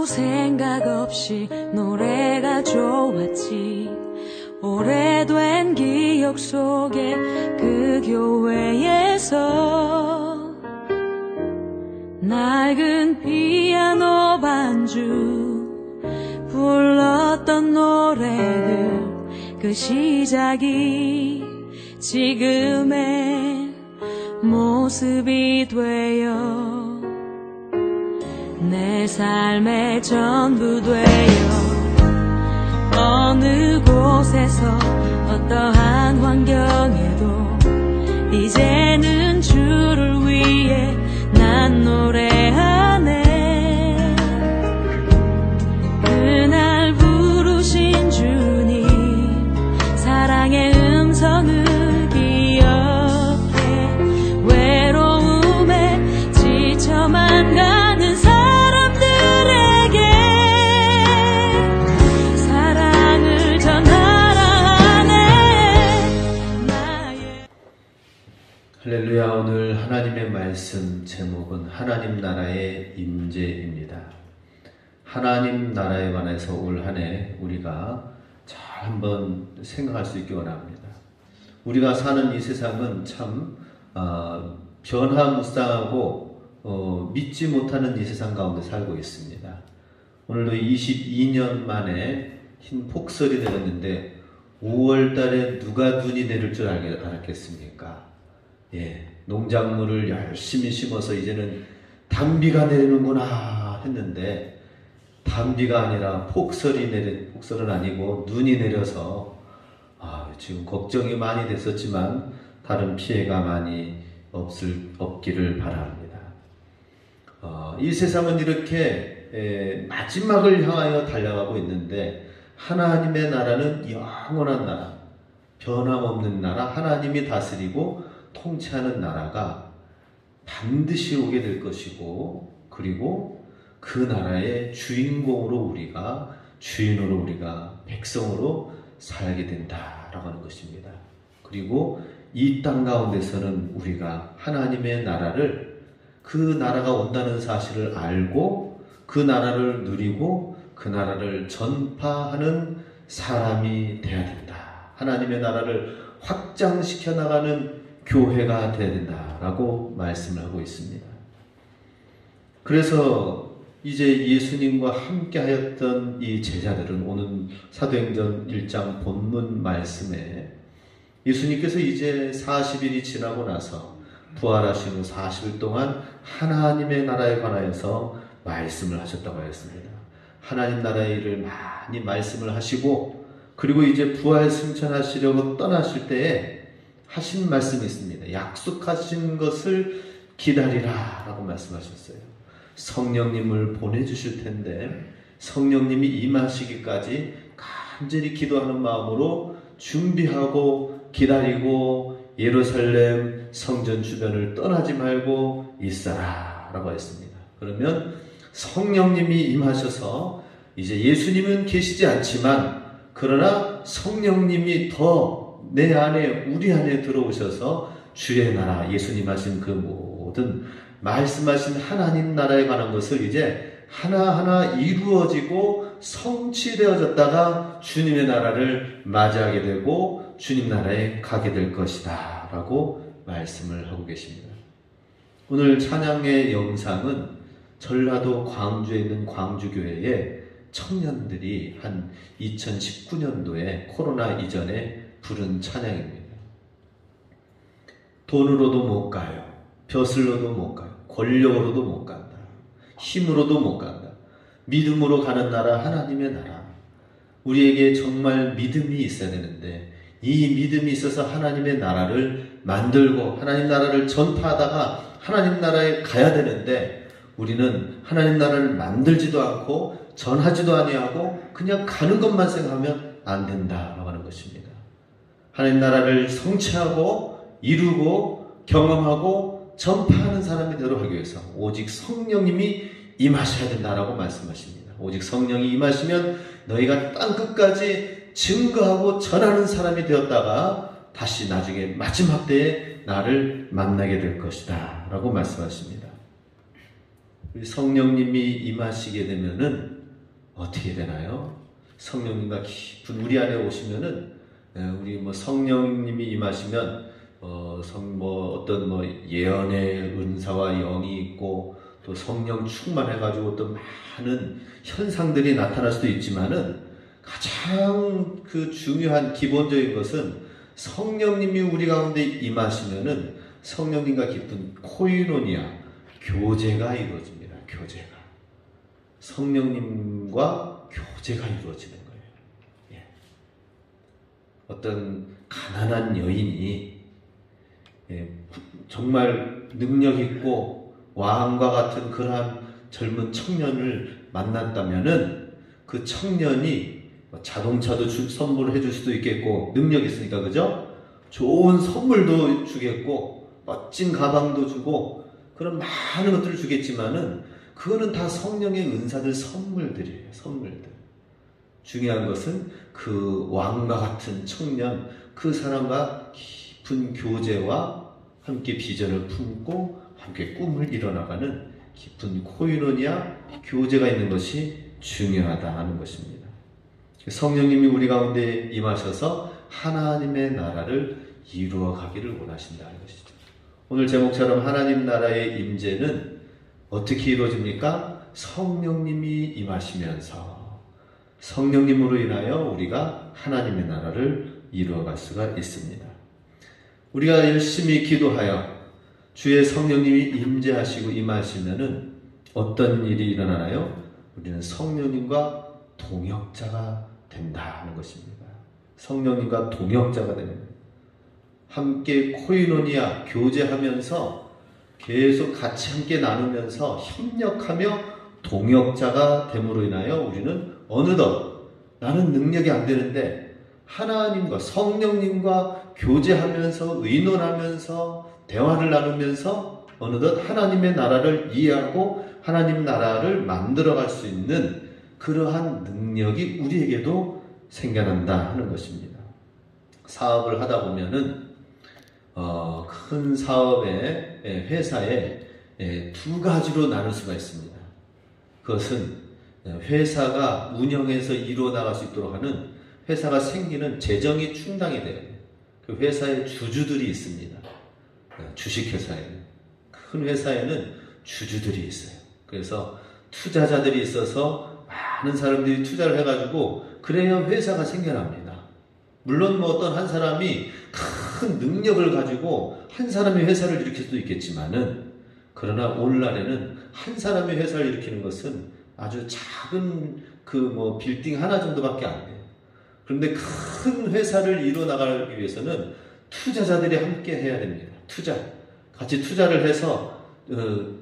생각 없이 노래가 좋았지. 오래된 기억 속에 그 교회에서 낡은 피아노 반주 불렀던 노래들, 그 시작이 지금의 모습이 되어 내 삶의 전부 되어 어느 곳에서 어떠한 환경에도 이제는 주를 위해 난 노래하네. 그날 부르신 주님 사랑의 음성을 기억해. 외로움에 지쳐만 가는 사람들에게 사랑을 전하라 하네. 나의 할렐루야. 오늘 하나님의 말씀 제목은 하나님 나라의 임재입니다. 하나님 나라에 관해서 올 한 해 우리가 잘 한번 생각할 수 있기 원합니다. 우리가 사는 이 세상은 참 변화무쌍하고 믿지 못하는 이 세상 가운데 살고 있습니다. 오늘도 22년 만에 흰 폭설이 내렸는데 5월 달에 누가 눈이 내릴 줄 알았겠습니까? 농작물을 열심히 심어서 이제는 단비가 내리는구나 했는데 단비가 아니라 폭설은 아니고 눈이 내려서 지금 걱정이 많이 됐었지만 다른 피해가 많이 없기를 바랍니다. 이 세상은 이렇게 마지막을 향하여 달려가고 있는데 하나님의 나라는 영원한 나라, 변함없는 나라, 하나님이 다스리고 통치하는 나라가 반드시 오게 될 것이고, 그리고 그 나라의 주인으로 우리가 백성으로 살게 된다라고 하는 것입니다. 그리고 이 땅 가운데서는 우리가 하나님의 나라를, 그 나라가 온다는 사실을 알고 그 나라를 누리고 그 나라를 전파하는 사람이 되어야 된다. 하나님의 나라를 확장시켜 나가는 교회가 되어야 된다라고 말씀을 하고 있습니다. 그래서 이제 예수님과 함께 하였던 이 제자들은 오늘 사도행전 1장 본문 말씀에 예수님께서 이제 40일이 지나고 나서 부활하신 후 40일 동안 하나님의 나라에 관하여서 말씀을 하셨다고 하였습니다. 하나님 나라의 일을 많이 말씀을 하시고, 그리고 이제 부활 승천하시려고 떠나실 때에 하신 말씀이 있습니다. 약속하신 것을 기다리라 라고 말씀하셨어요. 성령님을 보내주실 텐데 성령님이 임하시기까지 간절히 기도하는 마음으로 준비하고 기다리고 예루살렘 성전 주변을 떠나지 말고 있어라 라고 했습니다. 그러면 성령님이 임하셔서 이제 예수님은 계시지 않지만 그러나 성령님이 더 내 안에, 우리 안에 들어오셔서 주의 나라, 예수님 하신 그 모든 말씀하신 하나님 나라에 관한 것을 이제 하나하나 이루어지고 성취되어졌다가 주님의 나라를 맞이하게 되고 주님 나라에 가게 될 것이다 라고 말씀을 하고 계십니다. 오늘 찬양의 영상은 전라도 광주에 있는 광주교회의 청년들이 한 2019년도에 코로나 이전에 부른 찬양입니다. 돈으로도 못 가요. 벼슬로도 못 가요. 권력으로도 못 간다. 힘으로도 못 간다. 믿음으로 가는 나라, 하나님의 나라. 우리에게 정말 믿음이 있어야 되는데 이 믿음이 있어서 하나님의 나라를 만들고 하나님 나라를 전파하다가 하나님 나라에 가야 되는데 우리는 하나님 나라를 만들지도 않고 전하지도 아니하고 그냥 가는 것만 생각하면 안 된다라고 하는 것입니다. 하나님 나라를 성취하고 이루고 경험하고 전파하는 사람이 되도록 하기 위해서 오직 성령님이 임하셔야 된다라고 말씀하십니다. 오직 성령이 임하시면 너희가 땅끝까지 증거하고 전하는 사람이 되었다가 다시 나중에 마지막 때에 나를 만나게 될 것이다 라고 말씀하십니다. 성령님이 임하시게 되면은 어떻게 되나요? 성령님과 깊은 우리 안에 오시면은 우리 뭐 성령님이 임하시면 어떤 예언의 은사와 영이 있고 또 성령 충만해가지고 어떤 많은 현상들이 나타날 수도 있지만은 가장 그 중요한 기본적인 것은 성령님이 우리 가운데 임하시면은 성령님과 깊은 코이노니아 교제가 이루어집니다. 교제가 성령님과 교제가 이루어지는 거예요. 예. 어떤 가난한 여인이 정말 능력 있고 왕과 같은 그러한 젊은 청년을 만났다면은 그 청년이 자동차도 선물해 줄 수도 있겠고 능력 있으니까 그죠? 좋은 선물도 주겠고 멋진 가방도 주고 그런 많은 것들을 주겠지만은 그거는 다 성령의 은사들 선물들이에요. 선물들. 중요한 것은 그 왕과 같은 청년 그 사람과 깊은 교제와 함께 비전을 품고 함께 꿈을 이뤄나가는 깊은 코이노니아 교제가 있는 것이 중요하다 하는 것입니다. 성령님이 우리 가운데 임하셔서 하나님의 나라를 이루어 가기를 원하신다는 것이죠. 오늘 제목처럼 하나님 나라의 임재는 어떻게 이루어집니까? 성령님이 임하시면서 성령님으로 인하여 우리가 하나님의 나라를 이루어갈 수가 있습니다. 우리가 열심히 기도하여 주의 성령님이 임재하시고 임하시면은 어떤 일이 일어나나요? 우리는 성령님과 동역자가 된다 하는 것입니다. 성령님과 동역자가 되는 거예요. 함께 코이노니아 교제하면서 계속 같이 함께 나누면서 협력하며 동역자가 됨으로 인하여 우리는 어느덧 나는 능력이 안 되는데 하나님과 성령님과 교제하면서 의논하면서 대화를 나누면서 어느덧 하나님의 나라를 이해하고 하나님 나라를 만들어갈 수 있는 그러한 능력이 우리에게도 생겨난다 하는 것입니다. 사업을 하다 보면은 큰 사업의 회사에 두 가지로 나눌 수가 있습니다. 그것은 회사가 운영해서 이루어 나갈 수 있도록 하는 회사가 생기는 재정이 충당이 돼요. 그 회사에 주주들이 있습니다. 주식회사에는 큰 회사에는 주주들이 있어요. 그래서 투자자들이 있어서 많은 사람들이 투자를 해가지고 그래야 회사가 생겨납니다. 물론 뭐 어떤 한 사람이 큰 능력을 가지고 한 사람의 회사를 일으킬 수도 있겠지만은 그러나 오늘날에는 한 사람의 회사를 일으키는 것은 아주 작은 빌딩 하나 정도밖에 안 돼요. 그런데 큰 회사를 이루어 나가기 위해서는 투자자들이 함께 해야 됩니다. 같이 투자를 해서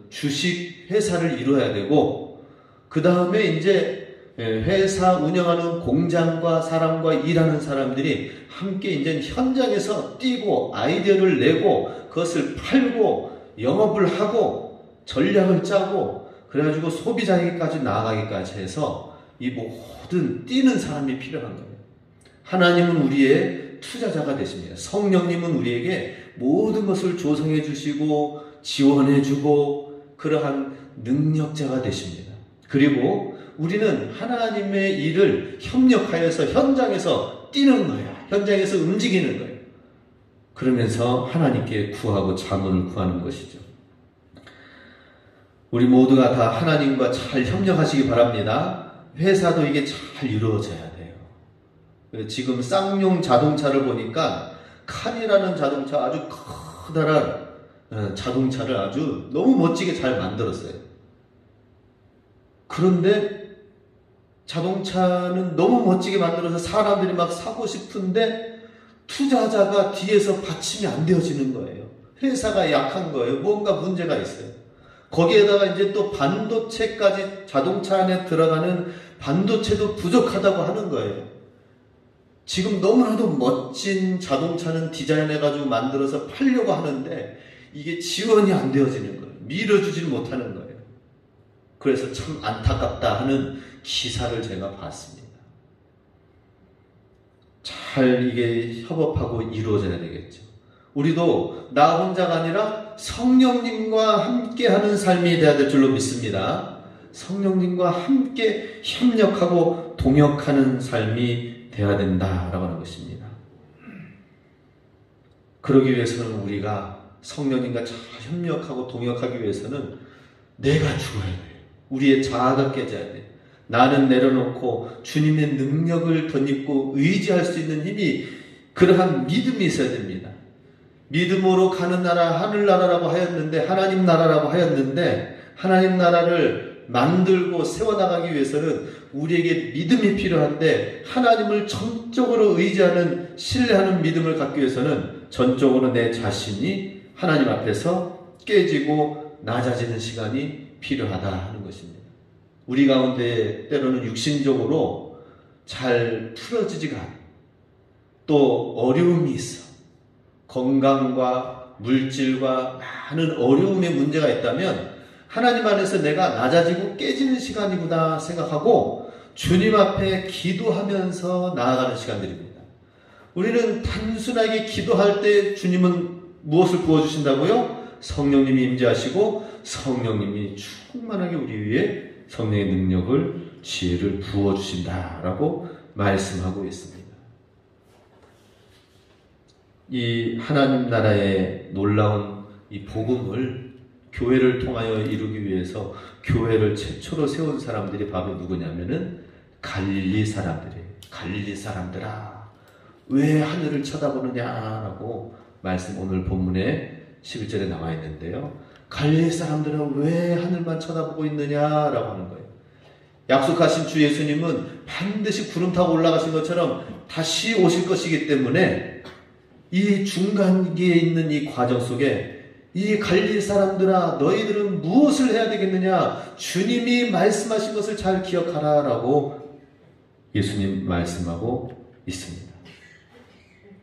주식 회사를 이루어야 되고 그 다음에 이제 회사 운영하는 공장과 사람과 일하는 사람들이 함께 이제 현장에서 뛰고 아이디어를 내고 그것을 팔고 영업을 하고 전략을 짜고 그래가지고 소비자에게까지 나아가기까지 해서 이 모든 뛰는 사람이 필요한 거예요. 하나님은 우리의 투자자가 되십니다. 성령님은 우리에게 모든 것을 조성해 주시고 지원해 주고 그러한 능력자가 되십니다. 그리고 우리는 하나님의 일을 협력하여서 현장에서 뛰는 거야. 현장에서 움직이는 거예요. 그러면서 하나님께 구하고 자문을 구하는 것이죠. 우리 모두가 다 하나님과 잘 협력하시기 바랍니다. 회사도 이게 잘 이루어져야 돼요. 지금 쌍용 자동차를 보니까 칸이라는 자동차 아주 커다란 자동차를 아주 너무 멋지게 잘 만들었어요. 그런데 자동차는 너무 멋지게 만들어서 사람들이 막 사고 싶은데 투자자가 뒤에서 받침이 안 되어지는 거예요. 회사가 약한 거예요. 뭔가 문제가 있어요. 거기에다가 이제 또 반도체까지 자동차 안에 들어가는 반도체도 부족하다고 하는 거예요. 지금 너무나도 멋진 자동차는 디자인해가지고 만들어서 팔려고 하는데 이게 지원이 안 되어지는 거예요. 밀어주질 못하는 거예요. 그래서 참 안타깝다 하는 기사를 제가 봤습니다. 잘 이게 협업하고 이루어져야 되겠죠. 우리도 나 혼자가 아니라 성령님과 함께하는 삶이 되어야 될 줄로 믿습니다. 성령님과 함께 협력하고 동역하는 삶이 되어야 된다라고 하는 것입니다. 그러기 위해서는 우리가 성령님과 잘 협력하고 동역하기 위해서는 내가 죽어야 돼요. 우리의 자아가 깨져야 돼요. 나는 내려놓고 주님의 능력을 덧입고 의지할 수 있는 힘이, 그러한 믿음이 있어야 됩니다. 믿음으로 가는 나라 하늘나라라고 하였는데, 하나님 나라라고 하였는데, 하나님 나라를 만들고 세워나가기 위해서는 우리에게 믿음이 필요한데, 하나님을 전적으로 의지하는, 신뢰하는 믿음을 갖기 위해서는 전적으로 내 자신이 하나님 앞에서 깨지고 낮아지는 시간이 필요하다 하는 것입니다. 우리 가운데 때로는 육신적으로 잘 풀어지지가 않아요. 또 어려움이 있어. 건강과 물질과 많은 어려움의 문제가 있다면 하나님 안에서 내가 낮아지고 깨지는 시간이구나 생각하고 주님 앞에 기도하면서 나아가는 시간들입니다. 우리는 단순하게 기도할 때 주님은 무엇을 부어주신다고요? 성령님이 임재하시고 성령님이 충만하게 우리 위에 성령의 능력을, 지혜를 부어주신다라고 말씀하고 있습니다. 이 하나님 나라의 놀라운 이 복음을 교회를 통하여 이루기 위해서 교회를 최초로 세운 사람들이 바로 누구냐면은 갈릴리 사람들이에요. 갈릴리 사람들아, 왜 하늘을 쳐다보느냐라고 말씀, 오늘 본문에 11절에 나와 있는데요. 갈릴리 사람들은 왜 하늘만 쳐다보고 있느냐라고 하는 거예요. 약속하신 주 예수님은 반드시 구름 타고 올라가신 것처럼 다시 오실 것이기 때문에 이 중간기에 있는 이 과정 속에 이 갈릴리 사람들아, 너희들은 무엇을 해야 되겠느냐? 주님이 말씀하신 것을 잘 기억하라 라고 예수님 말씀하고 있습니다.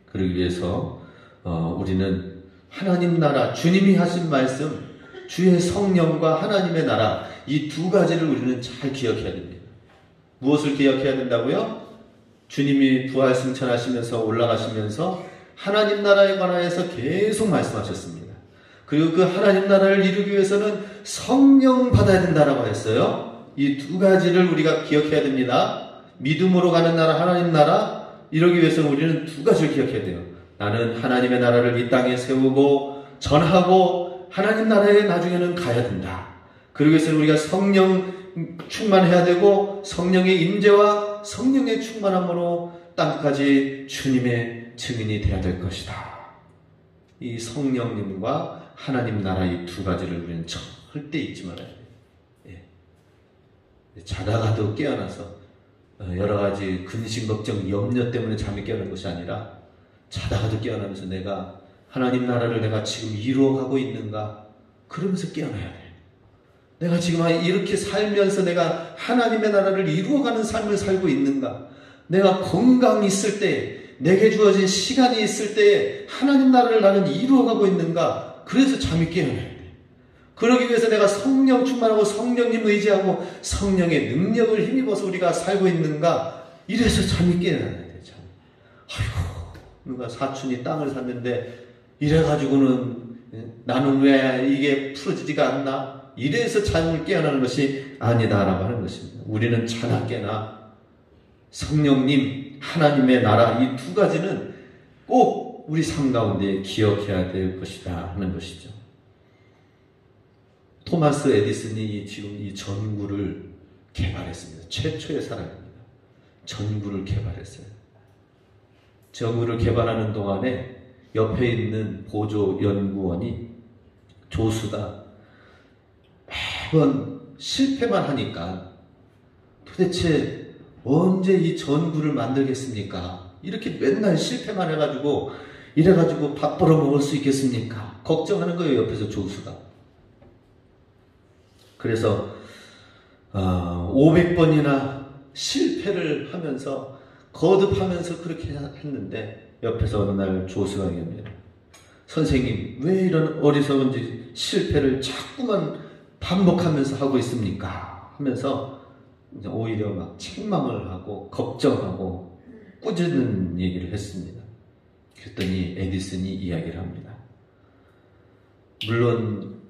그러기 위해서 우리는 하나님 나라, 주님이 하신 말씀, 주의 성령과 하나님의 나라, 이 두 가지를 우리는 잘 기억해야 됩니다. 무엇을 기억해야 된다고요? 주님이 부활 승천하시면서 올라가시면서 하나님 나라에 관하여서 계속 말씀하셨습니다. 그리고 그 하나님 나라를 이루기 위해서는 성령 받아야 된다라고 했어요. 이 두 가지를 우리가 기억해야 됩니다. 믿음으로 가는 나라, 하나님 나라, 이루기 위해서는 우리는 두 가지를 기억해야 돼요. 나는 하나님의 나라를 이 땅에 세우고 전하고 하나님 나라에 나중에는 가야 된다. 그러기 위해서는 우리가 성령 충만해야 되고 성령의 임재와 성령의 충만함으로 땅까지 주님의 증인이 되어야 될 것이다. 이 성령님과 하나님 나라 이 두 가지를 우리는 절대 잊지 말아야 돼요. 예. 자다가도 깨어나서 여러 가지 근심, 걱정, 염려 때문에 잠이 깨어난 것이 아니라 자다가도 깨어나면서 내가 하나님 나라를 내가 지금 이루어가고 있는가? 그러면서 깨어나야 돼. 내가 지금 이렇게 살면서 내가 하나님의 나라를 이루어가는 삶을 살고 있는가? 내가 건강이 있을 때, 내게 주어진 시간이 있을 때 하나님 나라를 나는 이루어가고 있는가? 그래서 잠이 깨어나야 돼. 그러기 위해서 내가 성령 충만하고 성령님 의지하고 성령의 능력을 힘입어서 우리가 살고 있는가? 이래서 잠이 깨어나야 돼. 참. 아이고, 누가 사촌이 땅을 샀는데 이래가지고는 나는 왜 이게 풀어지지가 않나? 이래서 잠을 깨어나는 것이 아니다라고 하는 것입니다. 우리는 자나 깨나 성령님, 하나님의 나라 이 두 가지는 꼭 우리 삶 가운데 기억해야 될 것이다 하는 것이죠. 토마스 에디슨이 지금 이 전구를 개발했습니다. 최초의 사람입니다. 전구를 개발했어요. 전구를 개발하는 동안에 옆에 있는 보조 연구원이 조수가 매번 실패만 하니까 도대체 언제 이 전구를 만들겠습니까? 이렇게 맨날 실패만 해가지고 이래가지고 밥 벌어 먹을 수 있겠습니까? 걱정하는 거예요, 옆에서 조수가. 그래서 500번이나 실패를 하면서 거듭하면서 그렇게 했는데 옆에서 어느 날 조수가 얘기합니다. 선생님, 왜 이런 어리석은 실패를 자꾸만 반복하면서 하고 있습니까? 하면서 오히려 막 책망을 하고 걱정하고 꾸짖는 얘기를 했습니다. 그랬더니 에디슨이 이야기를 합니다. 물론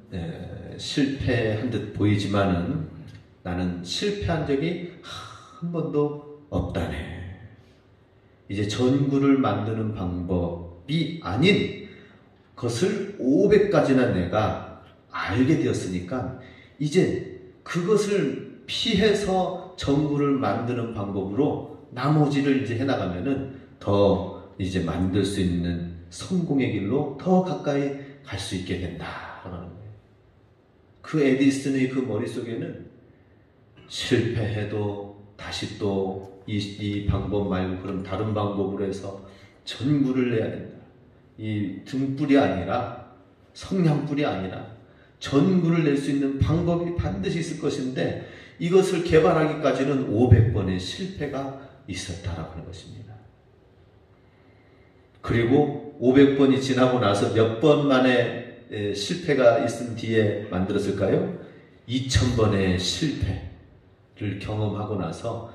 실패한 듯 보이지만은 나는 실패한 적이 한 번도 없다네. 이제 전구를 만드는 방법이 아닌 것을 500가지나 내가 알게 되었으니까 이제 그것을 피해서 전구를 만드는 방법으로 나머지를 이제 해나가면은 더 이제 만들 수 있는 성공의 길로 더 가까이 갈 수 있게 된다라는 거예요. 그 에디슨의 그 머릿속에는 실패해도 다시 또 이 방법 말고 그럼 다른 방법으로 해서 전구를 내야 된다. 이 등불이 아니라 성냥불이 아니라 전구를 낼 수 있는 방법이 반드시 있을 것인데 이것을 개발하기까지는 500번의 실패가 있었다라고 하는 것입니다. 그리고 500번이 지나고 나서 몇 번 만에 실패가 있은 뒤에 만들었을까요? 2000번의 실패를 경험하고 나서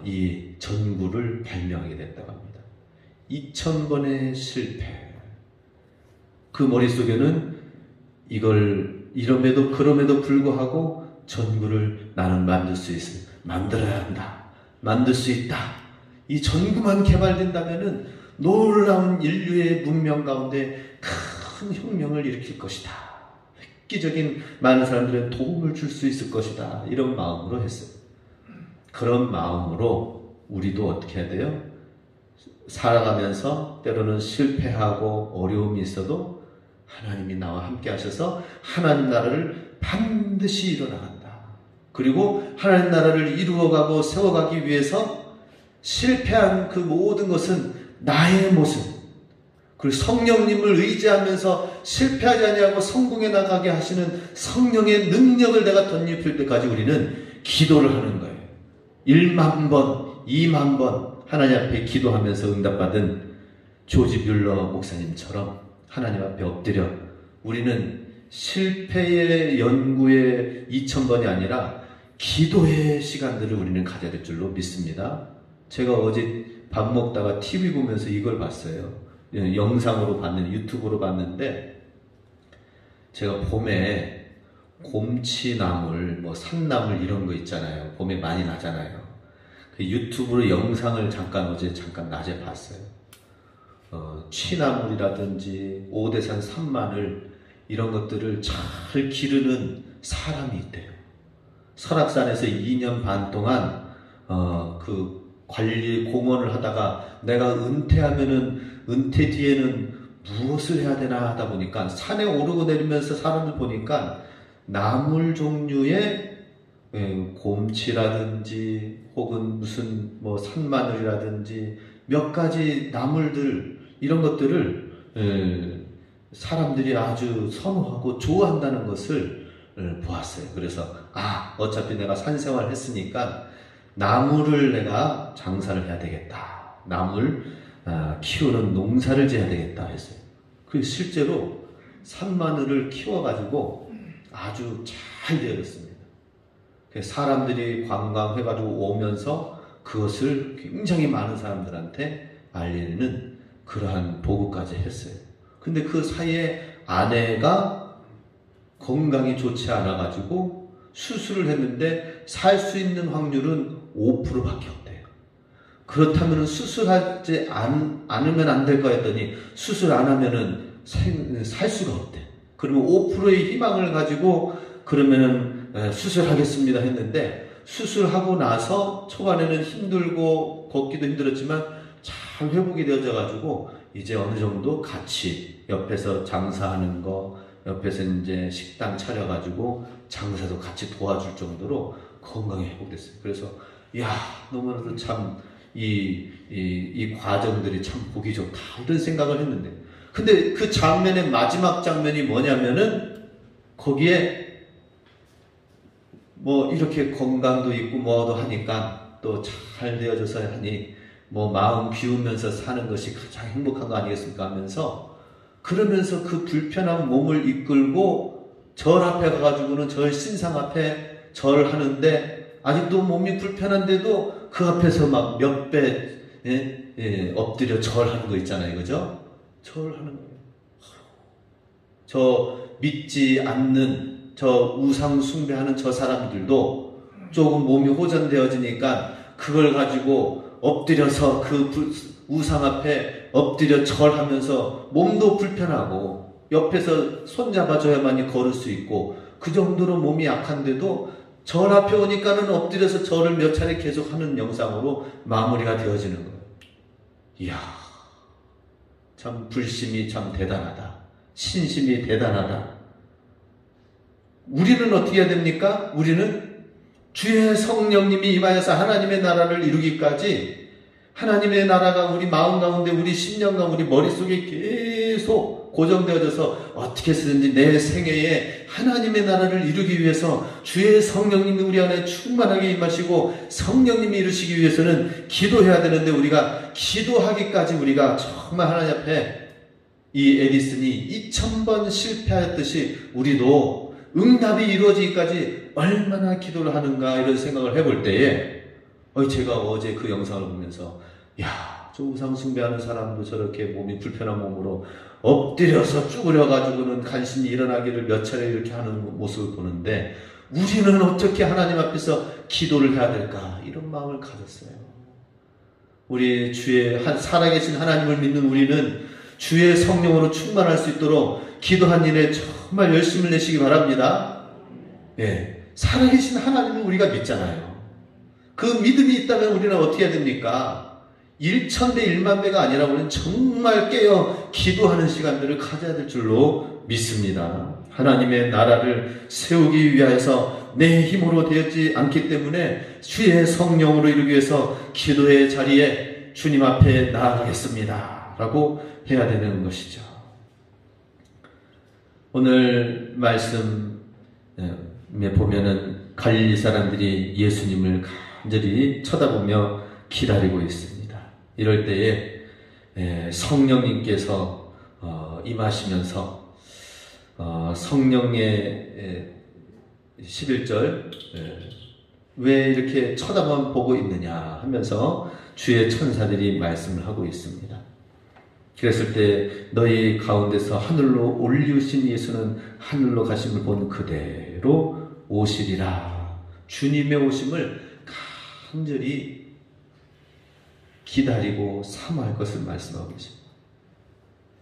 이 전구를 발명하게 됐다고 합니다. 2000번의 실패. 그 머릿속에는 이걸 이럼에도 그럼에도 불구하고 전구를 나는 만들어야 한다. 만들 수 있다. 이 전구만 개발된다면은 놀라운 인류의 문명 가운데 큰 혁명을 일으킬 것이다. 획기적인 많은 사람들의 도움을 줄 수 있을 것이다. 이런 마음으로 했어요. 그런 마음으로 우리도 어떻게 해야 돼요? 살아가면서 때로는 실패하고 어려움이 있어도 하나님이 나와 함께 하셔서 하나님 나라를 반드시 이뤄나간다. 그리고 하나님 나라를 이루어가고 세워가기 위해서 실패한 그 모든 것은 나의 모습, 그리고 성령님을 의지하면서 실패하지 아니하고 성공해 나가게 하시는 성령의 능력을 내가 덧입힐 때까지 우리는 기도를 하는 거예요. 1만 번, 2만 번 하나님 앞에 기도하면서 응답받은 조지 뮬러 목사님처럼 하나님 앞에 엎드려 우리는 실패의 연구의 2000번이 아니라 기도의 시간들을 우리는 가져야 될 줄로 믿습니다. 제가 어제 밥 먹다가 TV 보면서 이걸 봤어요. 영상으로 봤는데, 유튜브로 봤는데, 제가 봄에 곰치나물, 산나물 이런 거 있잖아요. 봄에 많이 나잖아요. 그 유튜브로 영상을 어제 잠깐 낮에 봤어요. 취나물이라든지 오대산 산마늘 이런 것들을 잘 기르는 사람이 있대요. 설악산에서 2년 반 동안 그 관리 공원을 하다가 내가 은퇴 뒤에는 무엇을 해야 되나 하다 보니까 산에 오르고 내리면서 사람들 보니까 나물 종류의 곰치라든지 혹은 무슨 산마늘이라든지 몇 가지 나물들 이런 것들을 사람들이 아주 선호하고 좋아한다는 것을 보았어요. 그래서 어차피 내가 산생활 했으니까 나물을 내가 장사를 해야 되겠다. 나물 키우는 농사를 지어야 되겠다 했어요. 그래서 실제로 산마늘을 키워가지고 아주 잘 되었습니다. 사람들이 관광해가지고 오면서 그것을 굉장히 많은 사람들한테 알리는 그러한 보고까지 했어요. 근데 그 사이에 아내가 건강이 좋지 않아가지고 수술을 했는데 살 수 있는 확률은 5%밖에 없대요. 그렇다면 수술하지 않으면 안 될까 했더니 수술 안 하면은 살 수가 없대. 그러면 5%의 희망을 가지고 그러면은 수술하겠습니다 했는데 수술하고 나서 초반에는 힘들고 걷기도 힘들었지만 잘 회복이 되어져 가지고 이제 어느 정도 같이 옆에서 장사하는 거 옆에서 이제 식당 차려가지고 장사도 같이 도와줄 정도로 건강이 회복됐어요. 그래서 너무나도 참 이 과정들이 참 보기 좋다 이런 생각을 했는데 근데 그 장면의 마지막 장면이 뭐냐면은 거기에 이렇게 건강도 있고 뭐도 하니까 또 잘 되어져서 하니 마음 비우면서 사는 것이 가장 행복한 거 아니겠습니까 하면서 그러면서 그 불편한 몸을 이끌고 절 앞에 가가지고는 절 신상 앞에 절을 하는데 아직도 몸이 불편한데도 그 앞에서 막 몇 배 엎드려 절하는 거 있잖아요. 그죠? 절하는 거예요. 저 믿지 않는 저 우상 숭배하는 저 사람들도 조금 몸이 호전되어지니까 그걸 가지고 엎드려서 그 우상 앞에 엎드려 절하면서 몸도 불편하고 옆에서 손잡아줘야만이 걸을 수 있고 그 정도로 몸이 약한데도 절 앞에 오니까는 엎드려서 절을 몇 차례 계속하는 영상으로 마무리가 되어지는 거예요. 이야, 참 불심이 참 대단하다. 신심이 대단하다. 우리는 어떻게 해야 됩니까? 우리는 주의 성령님이 임하여서 하나님의 나라를 이루기까지 하나님의 나라가 우리 마음 가운데 우리 심령과 우리 머릿속에 계속 고정되어져서 어떻게 해서든지 내 생애에 하나님의 나라를 이루기 위해서 주의 성령님이 우리 안에 충만하게 임하시고 성령님이 이루시기 위해서는 기도해야 되는데 우리가 기도하기까지 우리가 정말 하나님 앞에 이 에디슨이 2000번 실패하였듯이 우리도 응답이 이루어지기까지 얼마나 기도를 하는가 이런 생각을 해볼 때에 제가 어제 그 영상을 보면서 야, 저 우상 숭배하는 사람도 저렇게 몸이 불편한 몸으로 엎드려서 쭈그려가지고는 간신히 일어나기를 몇 차례 이렇게 하는 모습을 보는데 우리는 어떻게 하나님 앞에서 기도를 해야 될까 이런 마음을 가졌어요. 우리 주의 살아계신 하나님을 믿는 우리는 주의 성령으로 충만할 수 있도록 기도한 일에 정말 열심을 내시기 바랍니다. 예, 살아계신 하나님을 우리가 믿잖아요. 그 믿음이 있다면 우리는 어떻게 해야 됩니까? 1000배 10000배가 아니라 우리는 정말 깨어 기도하는 시간들을 가져야 될 줄로 믿습니다. 하나님의 나라를 세우기 위하여서 내 힘으로 되지 않기 때문에 주의 성령으로 이루기 위해서 기도의 자리에 주님 앞에 나아가겠습니다 라고 해야 되는 것이죠. 오늘 말씀에 보면은 갈릴리 사람들이 예수님을 간절히 쳐다보며 기다리고 있습니다. 이럴 때에 성령님께서 임하시면서 성령의 11절 왜 이렇게 쳐다만 보고 있느냐 하면서 주의 천사들이 말씀을 하고 있습니다. 그랬을 때 너희 가운데서 하늘로 올리우신 예수는 하늘로 가심을 본 그대로 오시리라. 주님의 오심을 간절히 기다리고 사모할 것을 말씀하고 계십니다.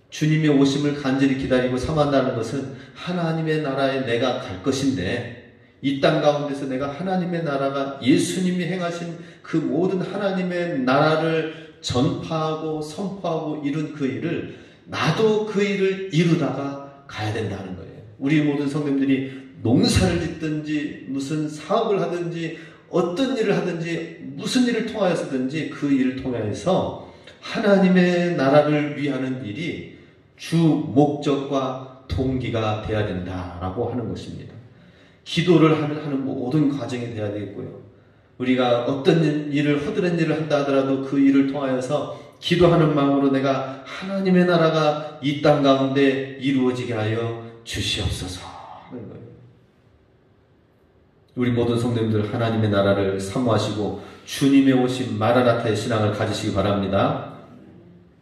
주님의 오심을 간절히 기다리고 사모한다는 것은 하나님의 나라에 내가 갈 것인데 이 땅 가운데서 내가 하나님의 나라가 예수님이 행하신 그 모든 하나님의 나라를 전파하고 선포하고 이룬 그 일을 나도 그 일을 이루다가 가야 된다는 거예요. 우리 모든 성도님들이 농사를 짓든지 무슨 사업을 하든지 어떤 일을 하든지 무슨 일을 통하여서든지 그 일을 통해서 하나님의 나라를 위하는 일이 주 목적과 동기가 되어야 된다라고 하는 것입니다. 기도를 하는 모든 과정이 되어야 되겠고요. 우리가 어떤 일을 허드렛 일을 한다 하더라도 그 일을 통하여서 기도하는 마음으로 내가 하나님의 나라가 이 땅 가운데 이루어지게 하여 주시옵소서 하는 거예요. 우리 모든 성도님들 하나님의 나라를 사모하시고 주님의 오신 마라나타의 신앙을 가지시기 바랍니다.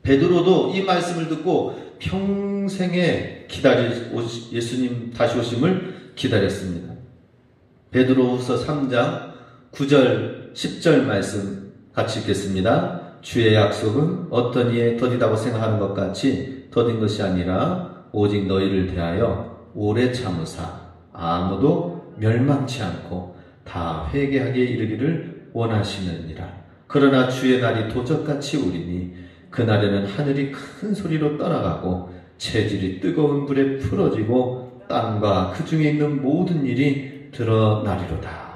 베드로도 이 말씀을 듣고 평생에 예수님 다시 오심을 기다렸습니다. 베드로후서 3장 9절 10절 말씀 같이 읽겠습니다. 주의 약속은 어떤 이에 더디다고 생각하는 것 같이 더딘 것이 아니라 오직 너희를 대하여 오래 참으사 아무도 멸망치 않고 다 회개하게 이르기를 원하시느니라. 그러나 주의 날이 도적같이 오리니 그날에는 하늘이 큰 소리로 떠나가고 체질이 뜨거운 불에 풀어지고 땅과 그 중에 있는 모든 일이 드러나리로다.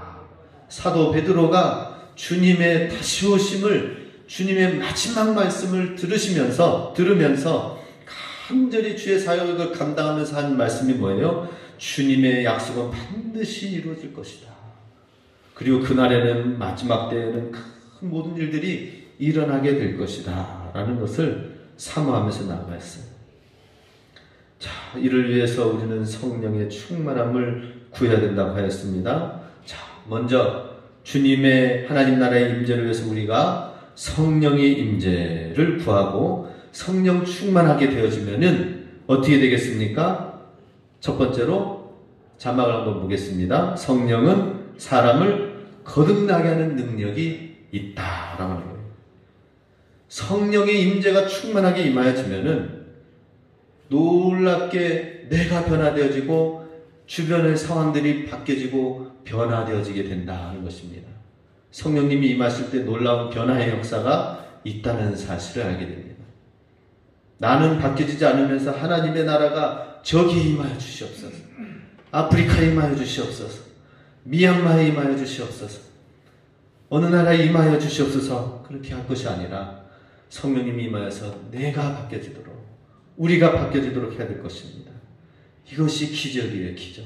사도 베드로가 주님의 다시 오심을 주님의 마지막 말씀을 들으면서 간절히 주의 사역을 감당하면서 한 말씀이 뭐예요? 주님의 약속은 반드시 이루어질 것이다. 그리고 그날에는 마지막 때에는 큰 모든 일들이 일어나게 될 것이다 라는 것을 사모하면서 나아갔어요. 자, 이를 위해서 우리는 성령의 충만함을 구해야 된다고 하였습니다. 자, 먼저 주님의 하나님 나라의 임재를 위해서 우리가 성령의 임재를 구하고 성령 충만하게 되어지면은 어떻게 되겠습니까? 첫 번째로 자막을 한번 보겠습니다. 성령은 사람을 거듭나게 하는 능력이 있다라고 하는 거예요. 성령의 임재가 충만하게 임하여지면은 놀랍게 내가 변화되어지고 주변의 상황들이 바뀌어지고 변화되어지게 된다는 것입니다. 성령님이 임하실 때 놀라운 변화의 역사가 있다는 사실을 알게 됩니다. 나는 바뀌어지지 않으면서 하나님의 나라가 저기에 임하여 주시옵소서, 아프리카에 임하여 주시옵소서, 미얀마에 임하여 주시옵소서, 어느 나라에 임하여 주시옵소서, 그렇게 할 것이 아니라 성령님이 임하여서 내가 바뀌어지도록, 우리가 바뀌어지도록 해야 될 것입니다. 이것이 기적이에요. 기적.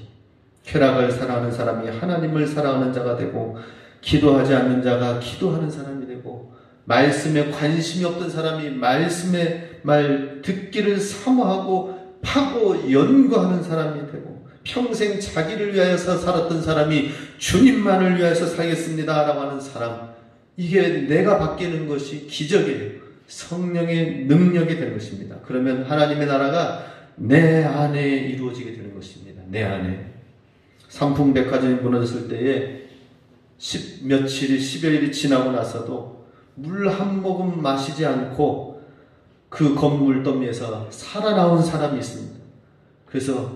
쾌락을 사랑하는 사람이 하나님을 사랑하는 자가 되고, 기도하지 않는 자가 기도하는 사람이 되고, 말씀에 관심이 없던 사람이 말씀의 말 듣기를 사모하고 파고 연구하는 사람이 되고, 평생 자기를 위하여서 살았던 사람이 주님만을 위하여서 살겠습니다 라고 하는 사람, 이게 내가 바뀌는 것이 기적이에요. 성령의 능력이 되는 것입니다. 그러면 하나님의 나라가 내 안에 이루어지게 되는 것입니다. 내 안에. 삼풍백화점이 무너졌을 때에 며칠이 10여일이 지나고 나서도 물 한 모금 마시지 않고 그 건물 더미에서 살아나온 사람이 있습니다. 그래서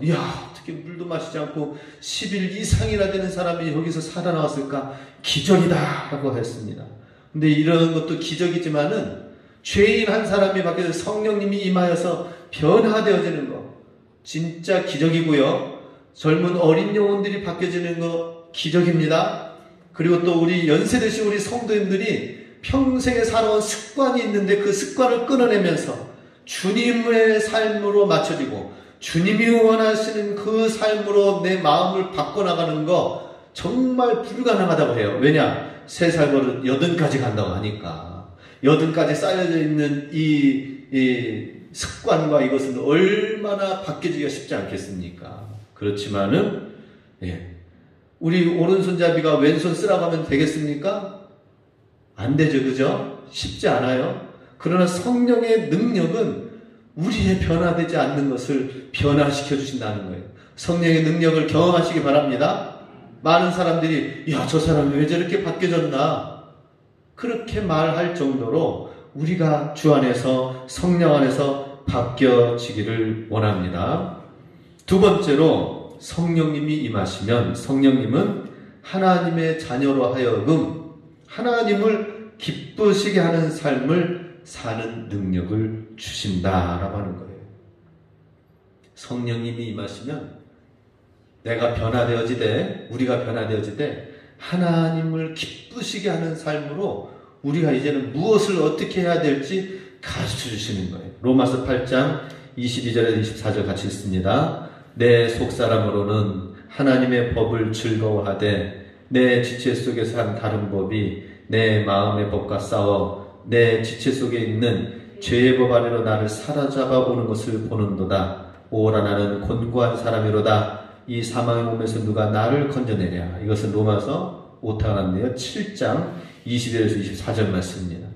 어떻게 물도 마시지 않고 10일 이상이나 되는 사람이 여기서 살아나왔을까? 기적이다 라고 했습니다. 근데 이런 것도 기적이지만은 죄인 한 사람이 바뀌어서 성령님이 임하여서 변화되어지는 거 진짜 기적이고요. 젊은 어린 영혼들이 바뀌어지는 거 기적입니다. 그리고 또 우리 연세 드신 우리 성도님들이 평생에 살아온 습관이 있는데 그 습관을 끊어내면서 주님의 삶으로 맞춰지고 주님이 원하시는 그 삶으로 내 마음을 바꿔나가는 거 정말 불가능하다고 해요. 왜냐? 3살 버릇 80까지 간다고 하니까 80까지 쌓여져 있는 이 습관과 이것은 얼마나 바뀌어지기가 쉽지 않겠습니까? 그렇지만은 우리 오른손잡이가 왼손 쓰라고 하면 되겠습니까? 안 되죠. 그죠? 쉽지 않아요. 그러나 성령의 능력은 우리의 변화되지 않는 것을 변화시켜 주신다는 거예요. 성령의 능력을 경험하시기 바랍니다. 많은 사람들이 저 사람이 왜 저렇게 바뀌어졌나? 그렇게 말할 정도로 우리가 주 안에서 성령 안에서 바뀌어지기를 원합니다. 두 번째로 성령님이 임하시면 성령님은 하나님의 자녀로 하여금 하나님을 기쁘시게 하는 삶을 사는 능력을 주신다라고 하는 거예요. 성령님이 임하시면 내가 변화되어지되 우리가 변화되어지되 하나님을 기쁘시게 하는 삶으로 우리가 이제는 무엇을 어떻게 해야 될지 가르쳐 주시는 거예요. 로마서 8장 22절에서 24절 같이 읽습니다. 내 속사람으로는 하나님의 법을 즐거워하되 내 지체 속에서 한 다른 법이 내 마음의 법과 싸워 내 지체 속에 있는 죄의 법 아래로 나를 사로잡아 오는 것을 보는도다. 오라 나는 곤고한 사람이로다. 이 사망의 몸에서 누가 나를 건져내랴. 이것은 로마서 오타같네요. 7장 21에서 24절 말씀입니다.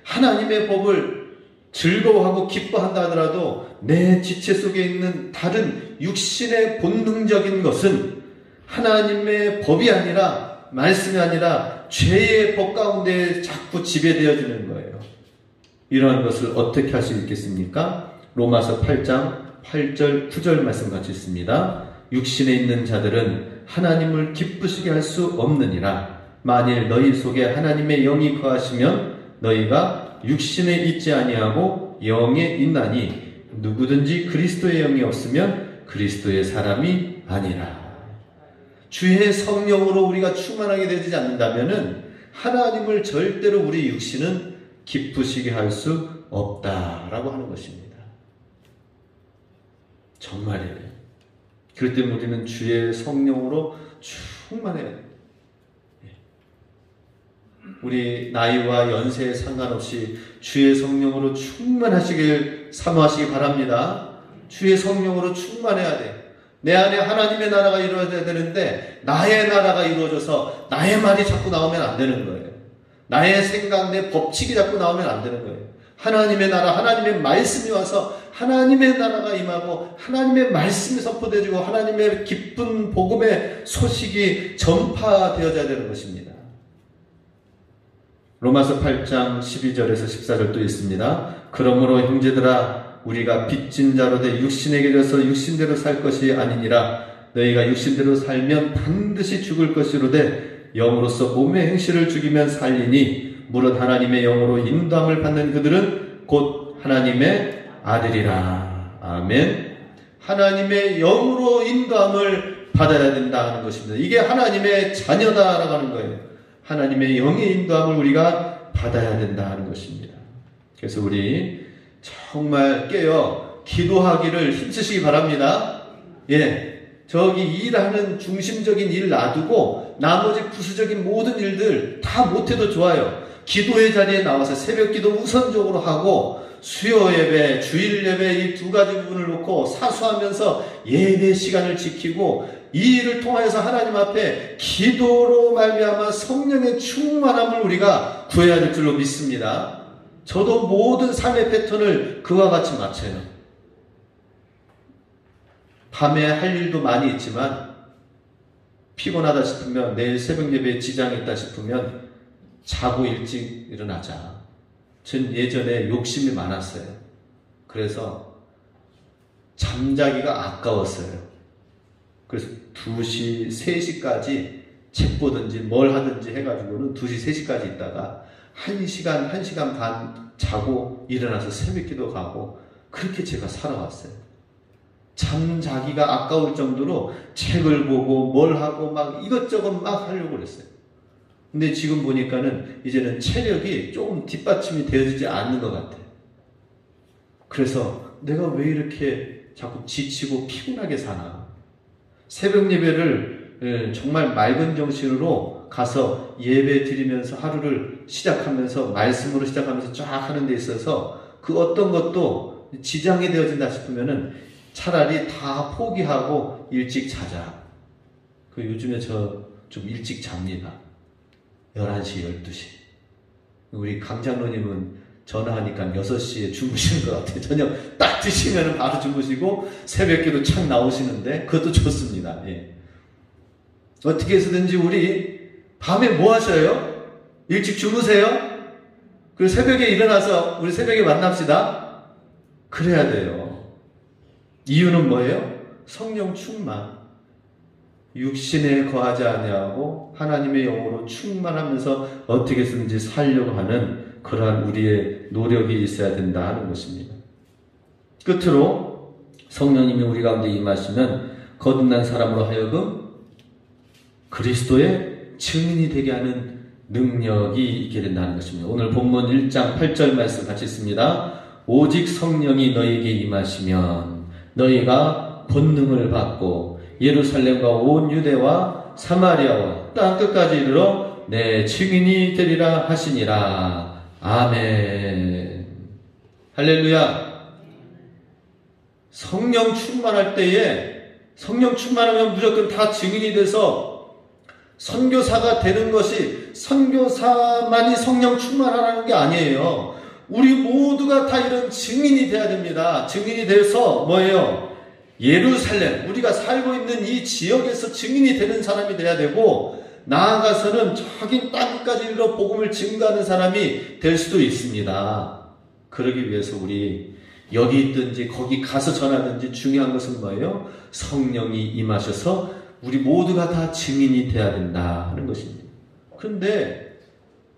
하나님의 법을 즐거워하고 기뻐한다 하더라도 내 지체 속에 있는 다른 육신의 본능적인 것은 하나님의 법이 아니라 말씀이 아니라 죄의 법 가운데 자꾸 지배되어지는 거예요. 이러한 것을 어떻게 할 수 있겠습니까? 로마서 8장 8절 9절 말씀 같이 있습니다. 육신에 있는 자들은 하나님을 기쁘시게 할 수 없느니라. 만일 너희 속에 하나님의 영이 거하시면 너희가 육신에 있지 아니하고 영에 있나니 누구든지 그리스도의 영이 없으면 그리스도의 사람이 아니라. 주의 성령으로 우리가 충만하게 되지 않는다면은 하나님을 절대로 우리 육신은 기쁘시게 할 수 없다라고 하는 것입니다. 정말이에요. 그럴 때 우리는 주의 성령으로 충만해야 돼요. 우리 나이와 연세에 상관없이 주의 성령으로 충만하시길 사모하시기 바랍니다. 주의 성령으로 충만해야 돼요. 내 안에 하나님의 나라가 이루어져야 되는데 나의 나라가 이루어져서 나의 말이 자꾸 나오면 안 되는 거예요. 나의 생각, 내 법칙이 자꾸 나오면 안 되는 거예요. 하나님의 나라, 하나님의 말씀이 와서 하나님의 나라가 임하고 하나님의 말씀이 선포되어지고 하나님의 기쁜 복음의 소식이 전파되어져야 되는 것입니다. 로마서 8장 12절에서 14절도 있습니다. 그러므로 형제들아 우리가 빚진 자로 돼 육신에게 져서 육신대로 살 것이 아니니라. 너희가 육신대로 살면 반드시 죽을 것이로되 영으로서 몸의 행실을 죽이면 살리니 무릇 하나님의 영으로 인도함을 받는 그들은 곧 하나님의 아들이라. 아멘. 하나님의 영으로 인도함을 받아야 된다 하는 것입니다. 이게 하나님의 자녀다라고 하는 거예요. 하나님의 영의 인도함을 우리가 받아야 된다 하는 것입니다. 그래서 우리 정말 깨어 기도하기를 힘쓰시기 바랍니다. 저기 일하는 중심적인 일 놔두고 나머지 부수적인 모든 일들 다 못해도 좋아요. 기도의 자리에 나와서 새벽 기도 우선적으로 하고 수요 예배, 주일 예배 이 두 가지 부분을 놓고 사수하면서 예배 시간을 지키고 이 일을 통하여서 하나님 앞에 기도로 말미암아 성령의 충만함을 우리가 구해야 될 줄로 믿습니다. 저도 모든 삶의 패턴을 그와 같이 맞춰요. 밤에 할 일도 많이 있지만 피곤하다 싶으면 내일 새벽 예배에 지장이 있다 싶으면 자고 일찍 일어나자. 전 예전에 욕심이 많았어요. 그래서 잠자기가 아까웠어요. 그래서 2시, 3시까지 책 보든지 뭘 하든지 해가지고는 2시, 3시까지 있다가 1시간 반 자고 일어나서 새벽 기도 가고 그렇게 제가 살아왔어요. 잠자기가 아까울 정도로 책을 보고 뭘 하고 막 이것저것 막 하려고 그랬어요. 근데 지금 보니까는 이제는 체력이 조금 뒷받침이 되어지지 않는 것 같아요. 그래서 내가 왜 이렇게 자꾸 지치고 피곤하게 사나. 새벽 예배를 정말 맑은 정신으로 가서 예배 드리면서 하루를 시작하면서 말씀으로 시작하면서 쫙 하는 데 있어서 그 어떤 것도 지장이 되어진다 싶으면은 차라리 다 포기하고 일찍 자자. 요즘에 저 좀 일찍 잡니다. 11시, 12시. 우리 강장로님은 전화하니까 6시에 주무시는 것 같아요. 저녁 딱 드시면 바로 주무시고 새벽에도 착 나오시는데 그것도 좋습니다. 어떻게 해서든지 우리 밤에 뭐 하셔요? 일찍 주무세요? 그리고 새벽에 일어나서 우리 새벽에 만납시다. 그래야 돼요. 이유는 뭐예요? 성령 충만. 육신에 거하지 아니하고 하나님의 영으로 충만하면서 어떻게 해서든지 살려고 하는 그러한 우리의 노력이 있어야 된다 하는 것입니다. 끝으로 성령님이 우리 가운데 임하시면 거듭난 사람으로 하여금 그리스도의 증인이 되게 하는 능력이 있게 된다는 것입니다. 오늘 본문 1장 8절 말씀 같이 읽습니다. 오직 성령이 너희에게 임하시면 너희가 권능을 받고 예루살렘과 온 유대와 사마리아와 땅 끝까지 이르러 내 증인이 되리라 하시니라. 아멘. 할렐루야. 성령 충만할 때에 성령 충만하면 무조건 다 증인이 돼서 선교사가 되는 것이 선교사만이 성령 충만하라는 게 아니에요. 우리 모두가 다 이런 증인이 돼야 됩니다. 증인이 돼서 뭐예요? 예루살렘, 우리가 살고 있는 이 지역에서 증인이 되는 사람이 돼야 되고 나아가서는 저기 땅까지 이르러 복음을 증거하는 사람이 될 수도 있습니다. 그러기 위해서 우리 여기 있든지 거기 가서 전하든지 중요한 것은 뭐예요? 성령이 임하셔서 우리 모두가 다 증인이 돼야 된다 하는 것입니다. 그런데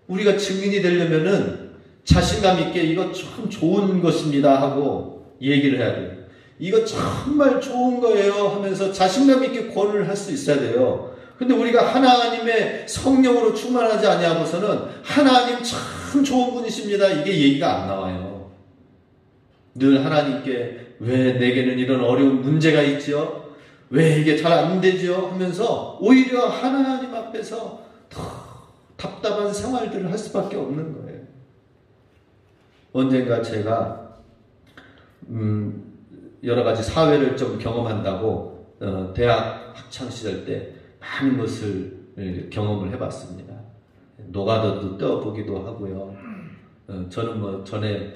우리가 증인이 되려면은 자신감 있게 이거 참 좋은 것입니다 하고 얘기를 해야 돼요. 이거 정말 좋은 거예요 하면서 자신감 있게 권유를 할 수 있어야 돼요. 근데 우리가 하나님의 성령으로 충만하지 아니하고서는 하나님 참 좋은 분이십니다 이게 얘기가 안 나와요. 늘 하나님께 왜 내게는 이런 어려운 문제가 있지요? 왜 이게 잘 안 되지요? 하면서 오히려 하나님 앞에서 더 답답한 생활들을 할 수밖에 없는 거예요. 언젠가 제가 여러 가지 사회를 좀 경험한다고 대학 학창시절 때 많은 것을 경험을 해봤습니다. 노가다도 떠보기도 하고요. 저는 뭐 전에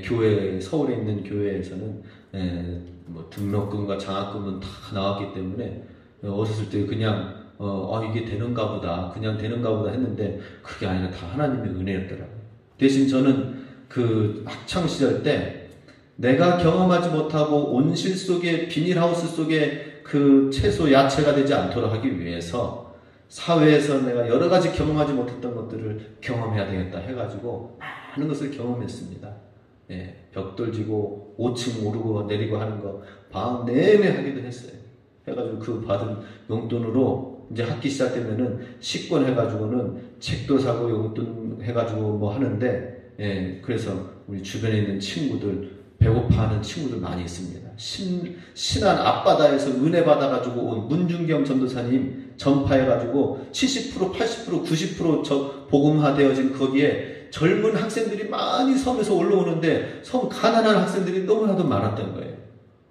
교회, 서울에 있는 교회에서는 뭐 등록금과 장학금은 다 나왔기 때문에 어렸을 때 그냥 이게 되는가 보다, 그냥 되는가 보다 했는데 그게 아니라 다 하나님의 은혜였더라고요. 대신 저는 그 학창시절 때 내가 경험하지 못하고 온실 속에, 비닐하우스 속에 그 채소, 야채가 되지 않도록 하기 위해서 사회에서 내가 여러 가지 경험하지 못했던 것들을 경험해야 되겠다 해가지고 많은 것을 경험했습니다. 예, 벽돌 지고 5층 오르고 내리고 하는 거 방 내내 하기도 했어요. 해가지고 그 받은 용돈으로 이제 학기 시작되면은 식권 해가지고는 책도 사고 용돈 해가지고 뭐 하는데, 예, 그래서 우리 주변에 있는 친구들, 배고파하는 친구들 많이 있습니다. 신안 앞바다에서 은혜 받아가지고 온 문중경 전도사님 전파해가지고 70%, 80%, 90% 복음화되어진 거기에 젊은 학생들이 많이 섬에서 올라오는데 섬 가난한 학생들이 너무나도 많았던 거예요.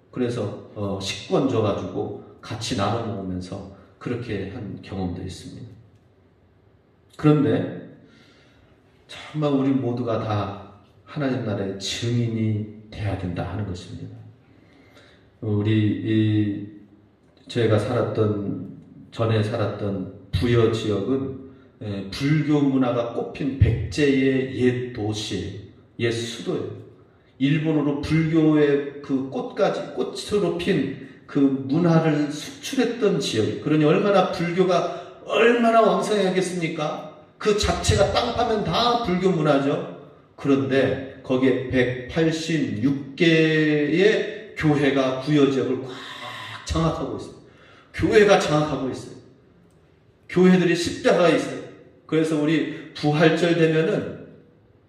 그래서 식권 줘가지고 같이 나눠 먹으면서 그렇게 한 경험도 있습니다. 그런데 정말 우리 모두가 다 하나님 나라의 증인이 돼야 된다 하는 것입니다. 저희가 전에 살았던 부여 지역은 불교 문화가 꽃핀 백제의 옛 도시예요. 옛 수도예요. 일본으로 불교의 그 꽃으로 핀 그 문화를 수출했던 지역이에요. 그러니 얼마나 불교가 얼마나 왕성하겠습니까? 그 자체가 땅 파면 다 불교 문화죠. 그런데 거기에 186개의 교회가 부여 지역을 꽉 장악하고 있어요. 교회가 장악하고 있어요. 교회들이 십자가가 있어요. 그래서 우리 부활절 되면은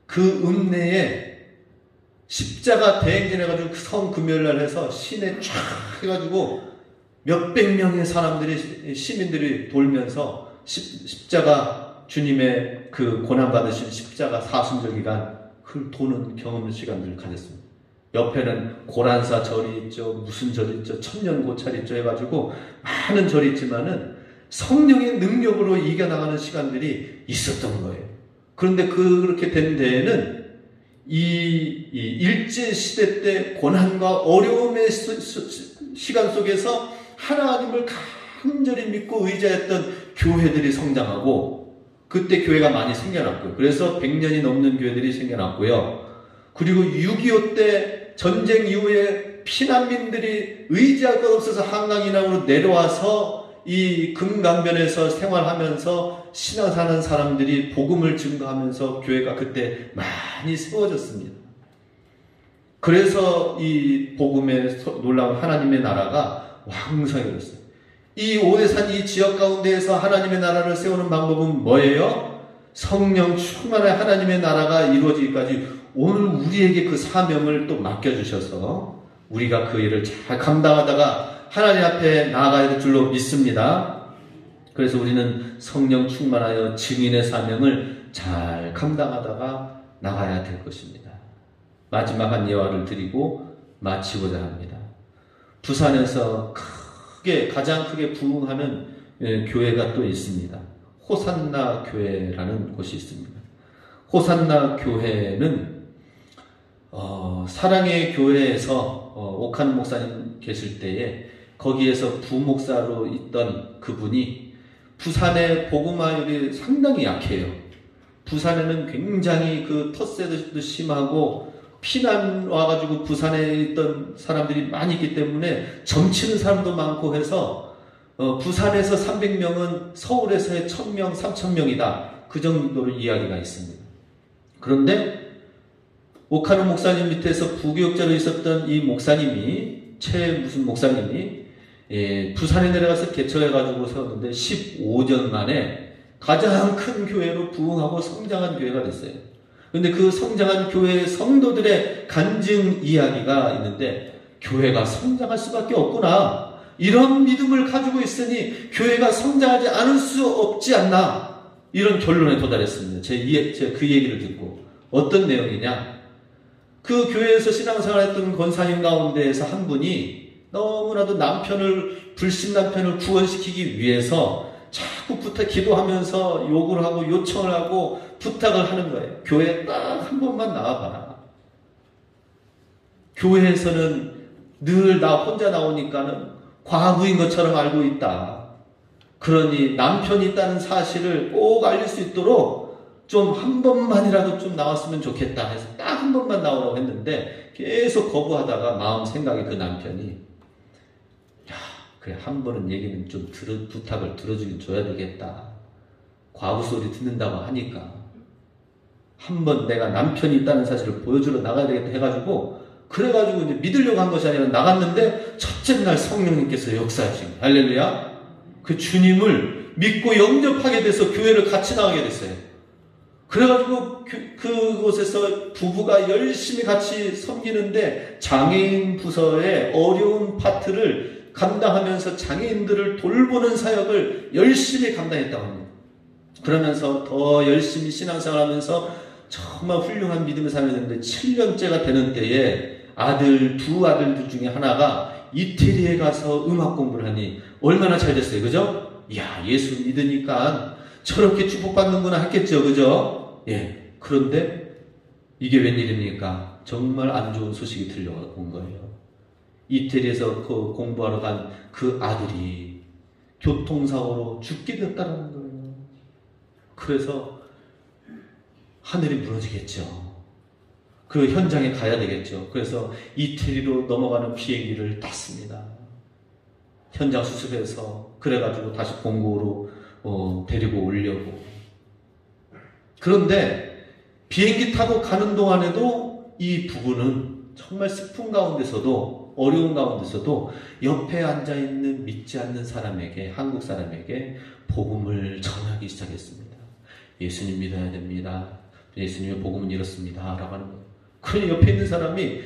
그 읍내에 십자가 대행진해가지고 그 성 금요일날 해서 시내 쫙 해가지고 몇백 명의 사람들이, 시민들이 돌면서 십자가 주님의 그 고난받으신 십자가 사순절 기간 그걸 도는 경험 시간들을 가졌습니다. 옆에는 고란사 절이 있죠. 무슨 절이 있죠. 천년고찰이 있죠. 해가지고 많은 절이 있지만은 성령의 능력으로 이겨나가는 시간들이 있었던 거예요. 그런데 그렇게 된 데에는 이 일제시대 때 고난과 어려움의 시간 속에서 하나님을 간절히 믿고 의지했던 교회들이 성장하고 그때 교회가 많이 생겨났고요. 그래서 100년이 넘는 교회들이 생겨났고요. 그리고 6.25 때 전쟁 이후에 피난민들이 의지할 것 없어서 한강이남으로 내려와서 이 금강변에서 생활하면서 신앙 사는 사람들이 복음을 증거하면서 교회가 그때 많이 세워졌습니다. 그래서 이 복음의 놀라운 하나님의 나라가 왕성해졌어요. 이 오대산 이 지역 가운데에서 하나님의 나라를 세우는 방법은 뭐예요? 성령 충만한 하나님의 나라가 이루어지기까지 오늘 우리에게 그 사명을 또 맡겨주셔서 우리가 그 일을 잘 감당하다가 하나님 앞에 나아가야 될 줄로 믿습니다. 그래서 우리는 성령 충만하여 증인의 사명을 잘 감당하다가 나가야 될 것입니다. 마지막 한 예화를 드리고 마치고자 합니다. 부산에서 가장 크게 부흥하는 교회가 또 있습니다. 호산나 교회라는 곳이 있습니다. 호산나 교회는 사랑의 교회에서 옥한 목사님 계실 때에 거기에서 부목사로 있던 그분이 부산의 복음화율이 상당히 약해요. 부산에는 굉장히 그 텃세도 심하고 피난 와가지고 부산에 있던 사람들이 많이 있기 때문에 점치는 사람도 많고 해서 부산에서 300명은 서울에서의 1000명, 3000명이다. 그 정도로 이야기가 있습니다. 그런데 옥하는 목사님 밑에서 부교육자로 있었던 이 목사님이 무슨 목사님이 부산에 내려가서 개척해가지고 세웠는데 15년 만에 가장 큰 교회로 부흥하고 성장한 교회가 됐어요. 그런데 그 성장한 교회의 성도들의 간증 이야기가 있는데 교회가 성장할 수밖에 없구나. 이런 믿음을 가지고 있으니 교회가 성장하지 않을 수 없지 않나. 이런 결론에 도달했습니다. 제 그 얘기를 듣고. 어떤 내용이냐. 그 교회에서 신앙생활했던 권사님 가운데에서 한 분이 너무나도 불신 남편을 구원시키기 위해서 자꾸 기도하면서 욕을 하고 요청을 하고 부탁을 하는 거예요. 교회에 딱 한 번만 나와봐라. 교회에서는 늘 나 혼자 나오니까는 과부인 것처럼 알고 있다. 그러니 남편이 있다는 사실을 꼭 알릴 수 있도록 좀 한 번만이라도 좀 나왔으면 좋겠다 해서 딱 한 번만 나오라고 했는데 계속 거부하다가 마음 생각에 그 남편이 야, 그래 한 번은 얘기는 좀 부탁을 들어주긴 줘야 되겠다. 과부 소리 듣는다고 하니까 한 번 내가 남편이 있다는 사실을 보여주러 나가야 되겠다 해가지고 그래가지고 이제 믿으려고 한 것이 아니라 나갔는데 첫째 날 성령님께서 역사하신 할렐루야. 그 주님을 믿고 영접하게 돼서 교회를 같이 나가게 됐어요. 그래가지고 그곳에서 부부가 열심히 같이 섬기는데 장애인 부서의 어려운 파트를 감당하면서 장애인들을 돌보는 사역을 열심히 감당했다고 합니다. 그러면서 더 열심히 신앙생활하면서 정말 훌륭한 믿음의 삶을 했는데 7년째가 되는 때에 두 아들들 중에 하나가 이태리에 가서 음악 공부를 하니 얼마나 잘 됐어요. 그죠? 이야, 예수 믿으니까 저렇게 축복받는구나 했겠죠. 그죠? 예. 그런데 이게 웬일입니까? 정말 안 좋은 소식이 들려온 거예요. 이태리에서 그 공부하러 간 그 아들이 교통사고로 죽게 됐다는 거예요. 그래서 하늘이 무너지겠죠. 그 현장에 가야 되겠죠. 그래서 이태리로 넘어가는 비행기를 탔습니다. 현장 수습해서 그래가지고 다시 공고로 데리고 오려고. 그런데 비행기 타고 가는 동안에도 이 부부는 정말 슬픈 가운데서도 어려운 가운데서도 옆에 앉아있는 믿지 않는 사람에게, 한국 사람에게 복음을 전하기 시작했습니다. 예수님 믿어야 됩니다. 예수님의 복음은 이렇습니다. 라고 하는 거예요. 그러니 옆에 있는 사람이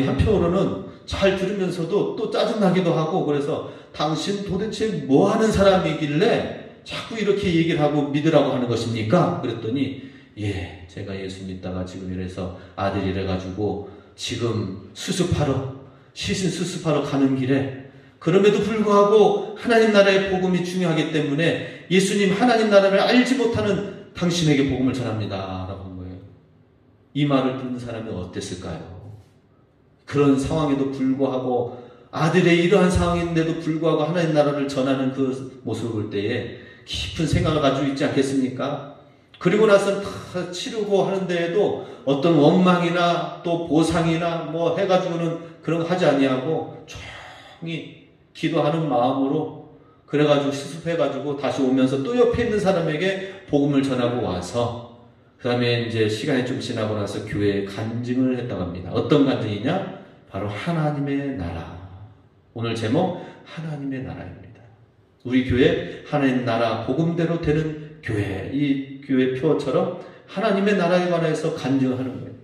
한편으로는 잘 들으면서도 또 짜증나기도 하고 그래서 당신 도대체 뭐 하는 사람이길래 자꾸 이렇게 얘기를 하고 믿으라고 하는 것입니까? 그랬더니 예, 제가 예수 믿다가 지금 이래서 아들이 이래가지고 지금 시신 수습하러 가는 길에 그럼에도 불구하고 하나님 나라의 복음이 중요하기 때문에 예수님 하나님 나라를 알지 못하는 당신에게 복음을 전합니다. 라고 한 거예요. 이 말을 듣는 사람이 어땠을까요? 그런 상황에도 불구하고 아들의 이러한 상황인데도 불구하고 하나님 나라를 전하는 그 모습을 볼 때에 깊은 생각을 가지고 있지 않겠습니까? 그리고 나서 다 치르고 하는 데에도 어떤 원망이나 또 보상이나 뭐 해가지고는 그런 거 하지 아니하고 조용히 기도하는 마음으로 그래가지고 수습해가지고 다시 오면서 또 옆에 있는 사람에게 복음을 전하고 와서 그 다음에 이제 시간이 좀 지나고 나서 교회에 간증을 했다고 합니다. 어떤 간증이냐? 바로 하나님의 나라. 오늘 제목 하나님의 나라입니다. 우리 교회 하나님 나라 복음대로 되는 교회, 이 교회 표어처럼 하나님의 나라에 관해서 간증하는 거예요.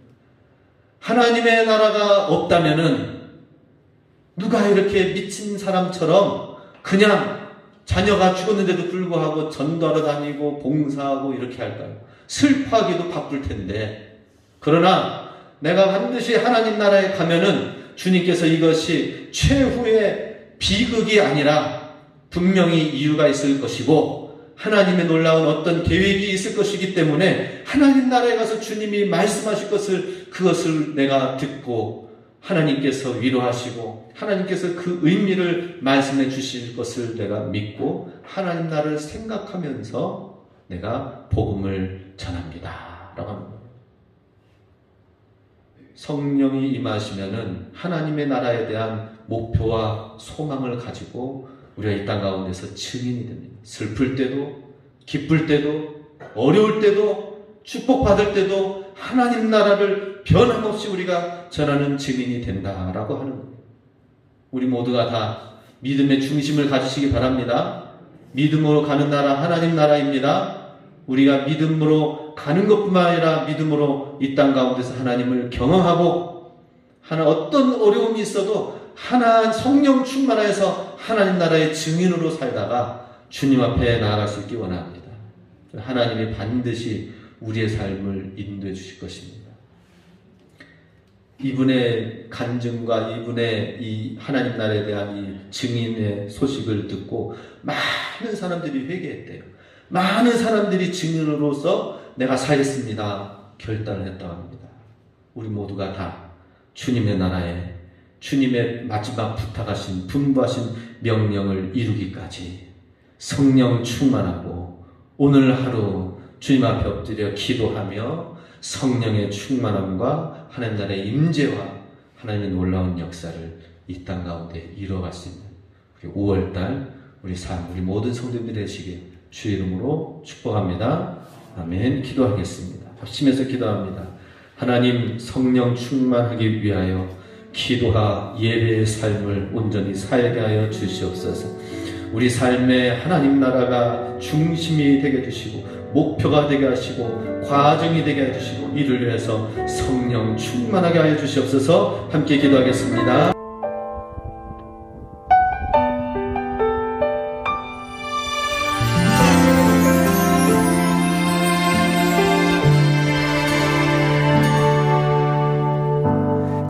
하나님의 나라가 없다면은 누가 이렇게 미친 사람처럼 그냥 자녀가 죽었는데도 불구하고 전도하러 다니고 봉사하고 이렇게 할까요? 슬퍼하기도 바쁠 텐데. 그러나 내가 반드시 하나님 나라에 가면은 주님께서 이것이 최후의 비극이 아니라 분명히 이유가 있을 것이고 하나님의 놀라운 어떤 계획이 있을 것이기 때문에 하나님 나라에 가서 주님이 말씀하실 그것을 내가 듣고 하나님께서 위로하시고 하나님께서 그 의미를 말씀해 주실 것을 내가 믿고 하나님 나라를 생각하면서 내가 복음을 전합니다. 라고 하는 거예요. 성령이 임하시면은 하나님의 나라에 대한 목표와 소망을 가지고 우리가 이 땅 가운데서 증인이 됩니다. 슬플 때도, 기쁠 때도, 어려울 때도, 축복받을 때도 하나님 나라를 변함없이 우리가 전하는 증인이 된다라고 하는 거예요. 우리 모두가 다 믿음의 중심을 가지시기 바랍니다. 믿음으로 가는 나라 하나님 나라입니다. 우리가 믿음으로 가는 것뿐만 아니라 믿음으로 이 땅 가운데서 하나님을 경험하고 어떤 어려움이 있어도 성령 충만해서 하나님 나라의 증인으로 살다가 주님 앞에 나아갈 수 있기 원합니다. 하나님이 반드시 우리의 삶을 인도해 주실 것입니다. 이분의 간증과 이분의 이 하나님 나라에 대한 이 증인의 소식을 듣고 많은 사람들이 회개했대요. 많은 사람들이 증인으로서 내가 살겠습니다 결단을 했다고 합니다. 우리 모두가 다 주님의 나라에 주님의 마지막 부탁하신 분부하신 명령을 이루기까지 성령 충만하고 오늘 하루 주님 앞에 엎드려 기도하며 성령의 충만함과 하나님 나라의 임재와 하나님의 놀라운 역사를 이 땅 가운데 이루어갈 수 있는 우리 5월달 우리 삶, 우리 모든 성도님들이 되시길 주의 이름으로 축복합니다. 아멘. 기도하겠습니다. 합심해서 기도합니다. 하나님, 성령 충만하기 위하여 기도와 예배의 삶을 온전히 살게 하여 주시옵소서. 우리 삶에 하나님 나라가 중심이 되게 해주시고 목표가 되게 하시고 과정이 되게 해주시고 이를 위해서 성령 충만하게 하여 주시옵소서. 함께 기도하겠습니다.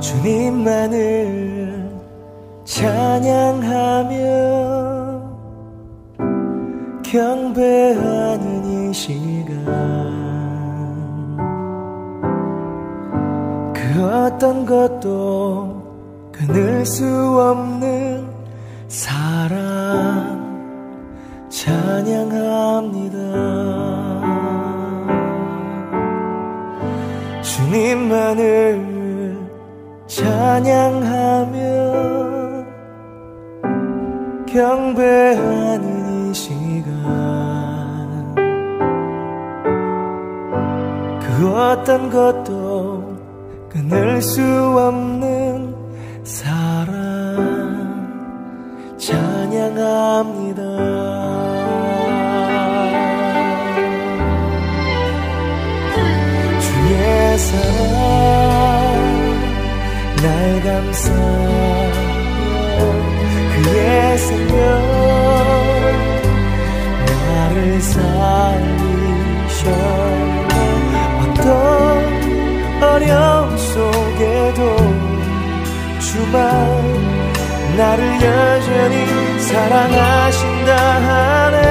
주님만을 찬양하며 경배하는 이 시간, 그 어떤 것도 끊을 수 없는 사랑 찬양합니다. 주님만을 찬양하며 경배하는 이 시간, 그 어떤 것도 끊을 수 없는 사랑 찬양합니다. 주의 사랑 날 감싸며 그의 생명 나를 살리셔. 어떤 어려움 속에도 주만 나를 여전히 사랑하신다 하네.